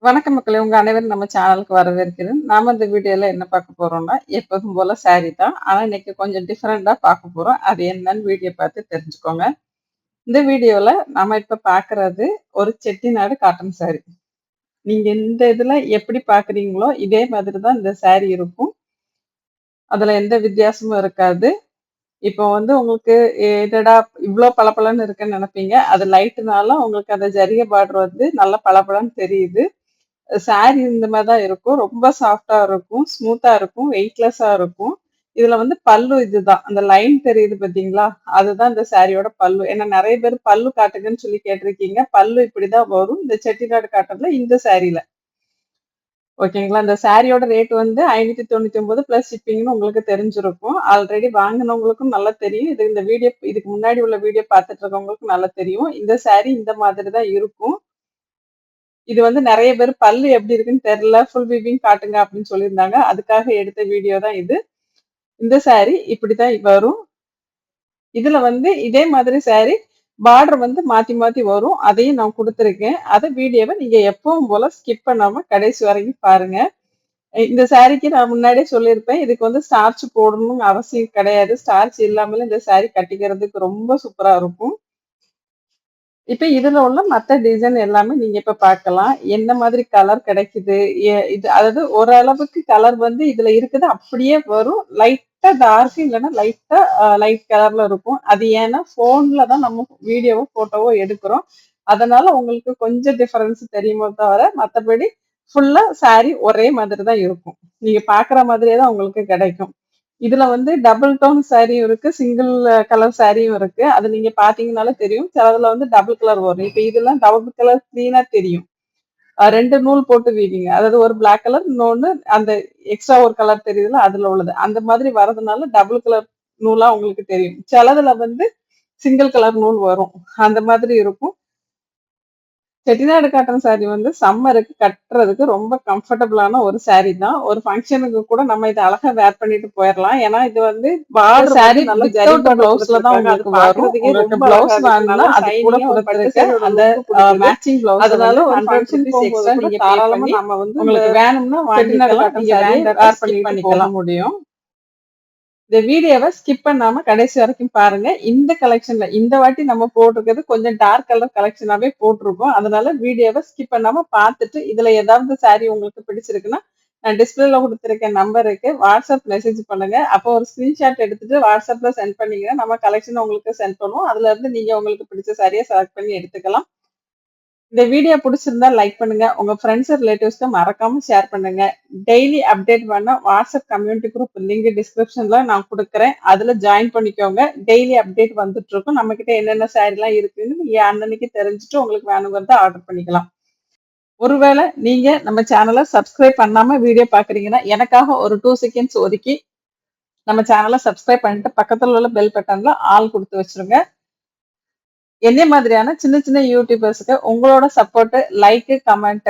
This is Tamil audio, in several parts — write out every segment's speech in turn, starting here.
வணக்கம் மக்களே! உங்க அனைவரும் நம்ம சேனலுக்கு வரவேற்கிறேன். நாம இந்த வீடியோல என்ன பார்க்க போறோம்னா, எப்போதும் போல சாரி தான். ஆனா இன்னைக்கு கொஞ்சம் டிஃபரெண்டா பார்க்க போறோம். அது என்னன்னு வீடியோ பார்த்து தெரிஞ்சுக்கோங்க. இந்த வீடியோல நாம இப்ப பார்க்குறது ஒரு செட்டிநாடு காட்டன் சாரி. நீங்க இந்த இதுல எப்படி பார்க்குறீங்களோ, இதே மாதிரி தான் இந்த சாரி இருக்கும். அதுல எந்த வித்தியாசமும் இருக்காது. இப்போ வந்து உங்களுக்கு என்னடா இவ்ளோ பளபளன்னு இருக்குன்னு நெனைப்பீங்க. அது லைட்டுனால உங்களுக்கு அந்த ஜரிகை பார்டர் வந்து நல்லா பளபளன்னு தெரியுது. சாரி இந்த மாரி தான் இருக்கும். ரொம்ப சாஃப்ட்டா இருக்கும். ஸ்மூத்தா இருக்கும். வெயிட்லெஸ்ஸா இருக்கும். இதுல வந்து பல்லு இதுதான். அந்த லைன் தெரியுது பார்த்தீங்களா? அதுதான் இந்த சாரியோட பல்லு. ஏன்னா நெறைய பேர் பல்லு காட்டுங்கன்னு சொல்லி கேட்டிருக்கீங்க. பல்லு இப்படிதான் வரும். இந்த செட்டிநாடு காட்டன்ல இந்த சாரில. ஓகேங்களா? இந்த சாரியோட ரேட் வந்து ரூ. 599 பிளஸ் ஷிப்பிங்ன்னு உங்களுக்கு தெரிஞ்சிருக்கும். ஆல்ரெடி வாங்குனவங்களுக்கும் நல்லா தெரியும். இந்த வீடியோ இதுக்கு முன்னாடி உள்ள வீடியோ பார்த்துட்டு இருக்கவங்களுக்கும் நல்லா தெரியும். இந்த சாரி இந்த மாதிரி தான் இருக்கும். இது வந்து நெறைய பேர் பல்லு எப்படி இருக்குன்னு தெரியல. ஃபுல் வியூவிங் காட்டுங்க அப்படின்னு சொல்லியிருந்தாங்க. அதுக்காக எடுத்த வீடியோ தான் இது. இந்த சாரி இப்படித்தான் வரும். இதுல வந்து இதே மாதிரி சாரி பார்டர் வந்து மாத்தி மாத்தி வரும். அதையும் நான் குடுத்துருக்கேன். அத வீடியோவ நீங்க எப்பவும் போல ஸ்கிப் பண்ணாம கடைசி வரைக்கும் பாருங்க. இந்த சாரிக்கு நான் முன்னாடியே சொல்லியிருப்பேன். இதுக்கு வந்து ஸ்டார்ச் போடணும்னு அவசியம் கிடையாது. ஸ்டார்ச் இல்லாமலே இந்த சாரி கட்டிக்கிறதுக்கு ரொம்ப சூப்பரா இருக்கும். இப்ப இதுல உள்ள மத்த டிசைன் எல்லாமே நீங்க இப்ப பார்க்கலாம். என்ன மாதிரி கலர் கிடைக்குது? இது அதாவது ஓரளவுக்கு கலர் வந்து இதுல இருக்குது அப்படியே வரும். லைட்டா டார்க் இல்லன்னா லைட்டா லைட் கலர்ல இருக்கும். அது ஏன்னா ஃபோன்ல தான் நம்ம வீடியோவோ, போட்டோவோ எடுக்கிறோம். அதனால உங்களுக்கு கொஞ்சம் டிஃபரன்ஸ் தெரியுமோ தவிர, மத்தபடி ஃபுல்லா சாரி ஒரே மாதிரி தான் இருக்கும். நீங்க பார்க்குற மாதிரியே தான் உங்களுக்கு கிடைக்கும். இதுல வந்து டபுள் டோன் சாரியும் இருக்கு. சிங்கிள் கலர் சாரியும் இருக்கு. அது நீங்க பார்த்தீங்கனாலே தெரியும். சிலதுல வந்து டபுள் கலர் வரும். இப்ப இதெல்லாம் டபுள் கலர் கிளீனா தெரியும். 2 நூல் போட்டு வீவிங்க. அதாவது ஒரு பிளாக் கலர், இன்னொன்னு அந்த எக்ஸ்ட்ரா ஒரு கலர் தெரியுதுல்ல, அதுல உள்ளது. அந்த மாதிரி வரதுனால டபுள் கலர் நூலா உங்களுக்கு தெரியும். சிலதுல வந்து சிங்கிள் கலர் நூல் வரும். அந்த மாதிரி இருக்கும். செட்டிநாடு காட்டன் சாரி வந்து சம்மருக்கு கட்டுறதுக்கு ரொம்ப கம்ஃபர்டபுளான ஒரு சாரி தான். ஒரு ஃபங்ஷனுக்கு கூட நம்ம இத அழகா வேர் பண்ணிட்டு போயிரலாம். ஏன்னா இது வந்து பார்டர் சாரி நல்ல ஜரி பிளவுஸ்ல தான் உங்களுக்கு வரும். உங்களுக்கு பிளவுஸ் வேணும்னா அது கூட குடுத்திருக்க அந்த மேட்சிங் பிளவுஸ் அதனால ஒரு ஃபங்ஷன் போகும்போது நீங்க தாராளமா நம்ம வந்து உங்களுக்கு வேணும்னா வாங்கிக்கலாம். நீங்க வேர் பண்ணிட்டு போக முடியும். இந்த வீடியோவை ஸ்கிப் பண்ணாம கடைசி வரைக்கும் பாருங்க. இந்த கலெக்ஷன்ல இந்த வாட்டி நம்ம போட்டிருக்கிறது கொஞ்சம் டார்க் கலர் கலெக்ஷனாவே போட்டிருக்கோம். அதனால வீடியோவை ஸ்கிப் பண்ணாம பார்த்துட்டு இதுல ஏதாவது சாரி உங்களுக்கு பிடிச்சிருக்குன்னா நான் டிஸ்பிளேல கொடுத்துருக்க நம்பருக்கு வாட்ஸ்அப் மெசேஜ் பண்ணுங்க. அப்போ ஒரு ஸ்கிரீன்ஷாட் எடுத்துட்டு வாட்ஸ்அப்ல சென்ட் பண்ணீங்கன்னா நம்ம கலெக்ஷன் உங்களுக்கு சென்ட் பண்ணுவோம். அதுல இருந்து நீங்க உங்களுக்கு பிடிச்ச சாரியை செலக்ட் பண்ணி எடுத்துக்கலாம். இந்த வீடியோ பிடிச்சிருந்தா லைக் பண்ணுங்க. உங்க ஃப்ரெண்ட்ஸ் ரிலேட்டிவ்ஸ்க்கு மறக்காம ஷேர் பண்ணுங்க. டெய்லி அப்டேட் பண்ண வாட்ஸ்அப் கம்யூனிட்டி குரூப் லிங்க் டிஸ்கிரிப்ஷன்ல நான் கொடுக்குறேன். அதுல ஜாயின் பண்ணிக்கோங்க. டெய்லி அப்டேட் வந்துட்டு இருக்கும். நம்ம கிட்ட என்னென்ன சாரிலாம் இருக்குன்னு நீங்க அன்னன்னைக்கு தெரிஞ்சுட்டு உங்களுக்கு வேணுங்கிறத ஆர்டர் பண்ணிக்கலாம். ஒருவேளை நீங்க நம்ம சேனலை சப்ஸ்கிரைப் பண்ணாம வீடியோ பாக்குறீங்கன்னா எனக்காக ஒரு 2 செகண்ட்ஸ் ஒதுக்கி நம்ம சேனலை சப்ஸ்கிரைப் பண்ணிட்டு பக்கத்துல உள்ள பெல் பட்டன்ல ஆல் கொடுத்து வச்சிருங்க. என்னைய மாதிரியான சின்ன சின்ன யூடியூபர்ஸ்க்கு உங்களோட சப்போர்ட், லைக், கமெண்ட்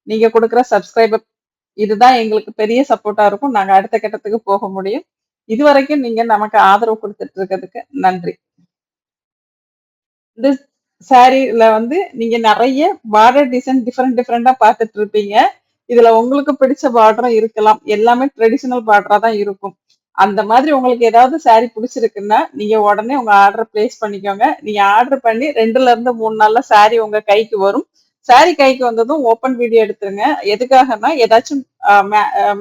நீங்க கொடுக்குற சப்ஸ்கிரைபர் இதுதான் எங்களுக்கு பெரிய சப்போர்ட்டா இருக்கும். நாங்க அடுத்த கட்டத்துக்கு போக முடியும். இதுவரைக்கும் நீங்க நமக்கு ஆதரவு கொடுத்துட்டு இருக்கிறதுக்கு நன்றி. இந்த சாரீல வந்து நீங்க நிறைய பார்டர் டிசைன் டிஃபரெண்டா பார்த்துட்டு இருப்பீங்க. இதுல உங்களுக்கு பிடிச்ச பார்டரும் இருக்கலாம். எல்லாமே ட்ரெடிஷனல் பார்டரா தான் இருக்கும். அந்த மாதிரி உங்களுக்கு ஏதாவது சாரி பிடிச்சிருக்குன்னா நீங்க உடனே உங்க ஆர்டர் பிளேஸ் பண்ணிக்கோங்க. நீங்க ஆர்டர் பண்ணி 2ல இருந்து 3 நாள்ல சாரி உங்க கைக்கு வரும். சாரி கைக்கு வந்ததும் ஓப்பன் வீடியோ எடுத்துருங்க. எதுக்காகன்னா ஏதாச்சும்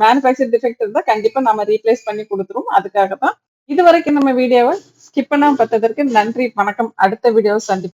மேனுஃபேக்சர் டிஃபெக்ட் இருந்தா கண்டிப்பா நம்ம ரீப்ளேஸ் பண்ணி கொடுத்துருவோம். அதுக்காக தான். இதுவரைக்கும் நம்ம வீடியோவை ஸ்கிப் பண்ணாம பார்த்ததற்கு நன்றி. வணக்கம். அடுத்த வீடியோவை சந்திப்போம்.